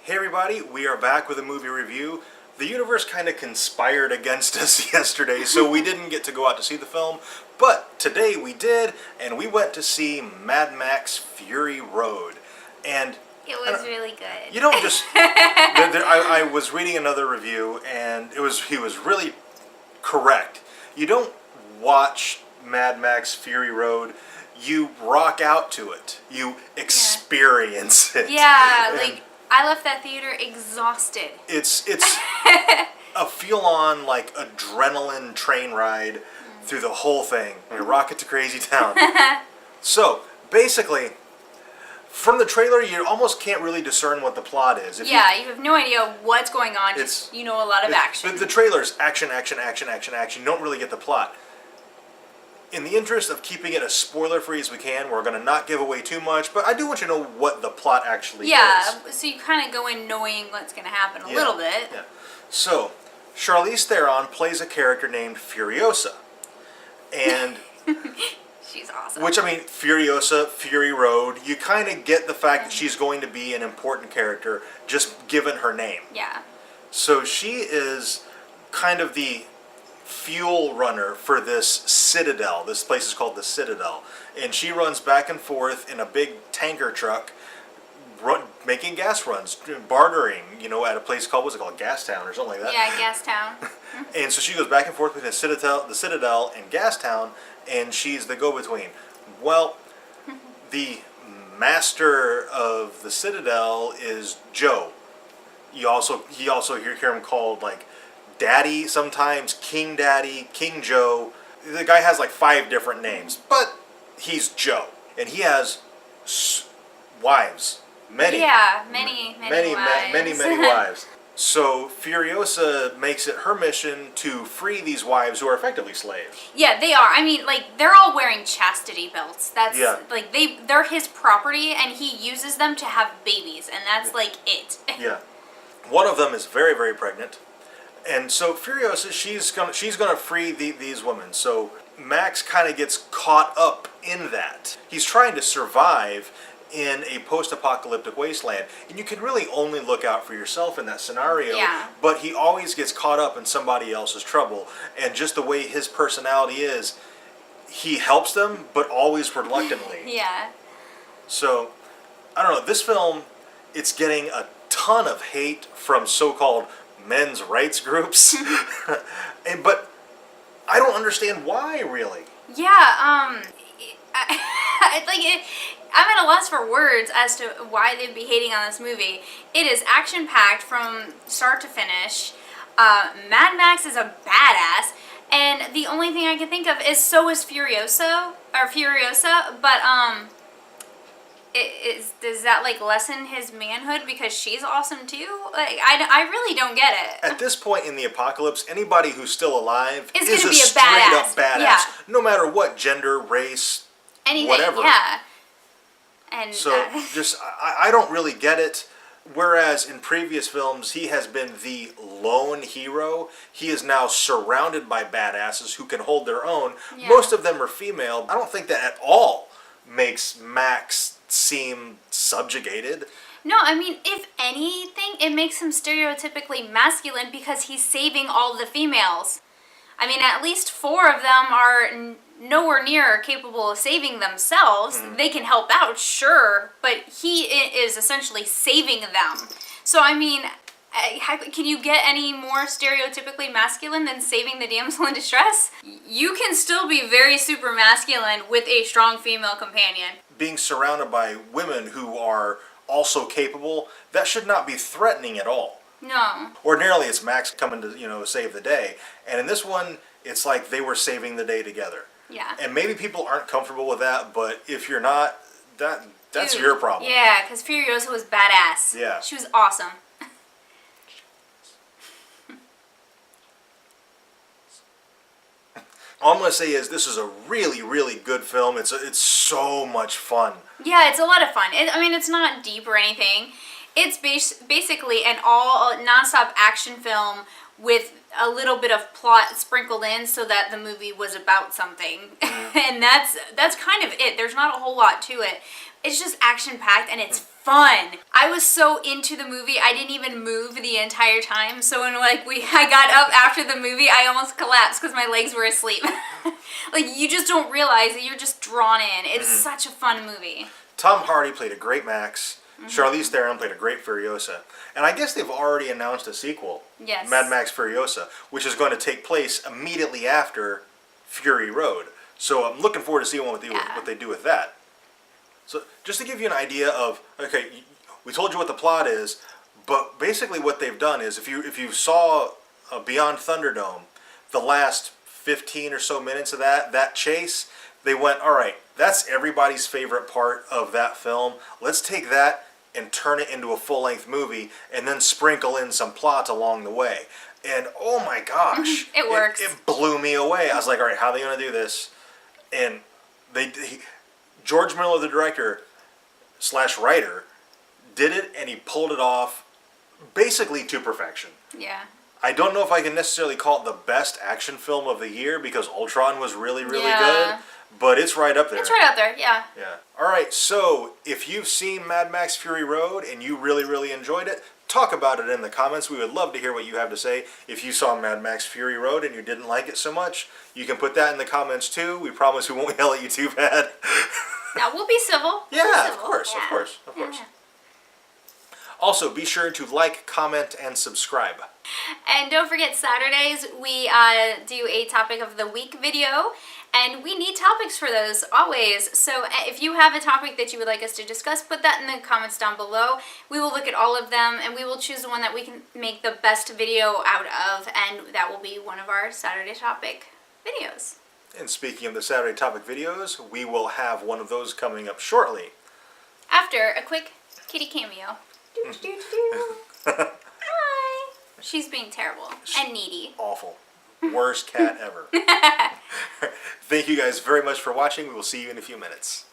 Hey everybody, we are back with a movie review. The universe kind of conspired against us yesterday, so we didn't get to go out to see the film, but today we did, and we went to see Mad Max Fury Road. And it was really good. you don't just... I was reading another review, and he was really correct. You don't watch Mad Max Fury Road, you rock out to it. You experience it. Yeah, And like... I left that theater exhausted. It's a feel-on, like, adrenaline train ride through the whole thing. You rocket to crazy town. So, basically, from the trailer, you almost can't really discern what the plot is. You have no idea what's going on. Just, you know, a lot of action. The trailer's action, action, action, action, action. You don't really get the plot. In the interest of keeping it as spoiler-free as we can, we're going to not give away too much, but I do want you to know what the plot actually is. Yeah, so you kind of go in knowing what's going to happen a little bit. Yeah. So, Charlize Theron plays a character named Furiosa. And... She's awesome. Which, I mean, Furiosa, Fury Road, you kind of get the fact that she's going to be an important character just given her name. Yeah. So she is kind of the fuel runner for this Citadel. This place is called the Citadel. And she runs back and forth in a big tanker truck making gas runs, bartering, you know, at a place called, what's it called, Gastown or something like that. Yeah, Gastown. And so she goes back and forth between the Citadel and Gastown, and she's the go-between. Well, the master of the Citadel is Joe. He also hear him called, like, Daddy sometimes, King Daddy, King Joe. The guy has like 5 different names, but he's Joe. And he has wives. Many wives. So Furiosa makes it her mission to free these wives who are effectively slaves. Yeah, they are. I mean, like, they're all wearing chastity belts. That's, like, they're his property, and he uses them to have babies, and that's, like, it. Yeah. One of them is very, very pregnant. And so Furiosa, she's gonna free these women. So Max kind of gets caught up in that. He's trying to survive in a post-apocalyptic wasteland, and you can really only look out for yourself in that scenario. Yeah. But he always gets caught up in somebody else's trouble, and just the way his personality is, he helps them, but always reluctantly. Yeah. So, I don't know. This film, it's getting a ton of hate from so-called men's rights groups, but I don't understand why, really. Yeah, I'm at a loss for words as to why they'd be hating on this movie. It is action-packed from start to finish. Mad Max is a badass, and the only thing I can think of is so is Furiosa, but does that, like, lessen his manhood because she's awesome too? Like, I really don't get it. At this point in the apocalypse, anybody who's still alive is gonna be a straight up badass. badass. Yeah. No matter what gender, race, anything, whatever. Yeah. And so I don't really get it. Whereas in previous films, he has been the lone hero. He is now surrounded by badasses who can hold their own. Yeah. Most of them are female. I don't think that at all makes Max seem subjugated. No, I mean, if anything, it makes him stereotypically masculine because he's saving all the females. I mean, at least 4 of them are nowhere near capable of saving themselves. They can help out, sure, but he is essentially saving them. So, I mean, can you get any more stereotypically masculine than saving the damsel in distress? You can still be very super masculine with a strong female companion. Being surrounded by women who are also capable, that should not be threatening at all. No. Ordinarily, it's Max coming to, you know, save the day. And in this one, it's like they were saving the day together. Yeah. And maybe people aren't comfortable with that, but if you're not, that's your problem. Yeah, because Furiosa was badass. Yeah. She was awesome. All I'm going to say is this is a really, really good film. It's so much fun. Yeah, it's a lot of fun. I mean, it's not deep or anything. It's basically an all non-stop action film with a little bit of plot sprinkled in so that the movie was about something. And that's kind of it. There's not a whole lot to it. It's just action packed and it's fun. I was so into the movie, I didn't even move the entire time. So when I got up after the movie, I almost collapsed because my legs were asleep. Like, you just don't realize that you're just drawn in. It's such a fun movie. Tom Hardy played a great Max. Charlize Theron played a great Furiosa. And I guess they've already announced a sequel, Yes. Mad Max Furiosa, which is going to take place immediately after Fury Road. So I'm looking forward to seeing what they do with that. So just to give you an idea of, okay, we told you what the plot is, but basically what they've done is, if you saw Beyond Thunderdome, the last 15 or so minutes of that chase, they went, all right, that's everybody's favorite part of that film. Let's take that and turn it into a full-length movie and then sprinkle in some plot along the way. And oh my gosh. It works. It blew me away. I was like, all right, how are they going to do this? And George Miller, the director / writer, did it, and he pulled it off basically to perfection. Yeah. I don't know if I can necessarily call it the best action film of the year because Ultron was really, really Yeah. good, but it's right up there. It's right out there, yeah. Yeah. All right, so if you've seen Mad Max Fury Road and you really, really enjoyed it, talk about it in the comments. We would love to hear what you have to say. If you saw Mad Max Fury Road and you didn't like it so much, you can put that in the comments too. We promise we won't yell at you too bad. Now, we'll be civil. We'll be Yeah, civil. of course, Yeah. of course, of course. Yeah. Also, be sure to like, comment, and subscribe. And don't forget, Saturdays we do a topic of the week video, and we need topics for those always. So if you have a topic that you would like us to discuss, put that in the comments down below. We will look at all of them, and we will choose the one that we can make the best video out of, and that will be one of our Saturday topic videos. And speaking of the Saturday topic videos, we will have one of those coming up shortly. After a quick kitty cameo. Hi. She's being terrible and needy. Awful. Worst cat ever. Thank you guys very much for watching. We will see you in a few minutes.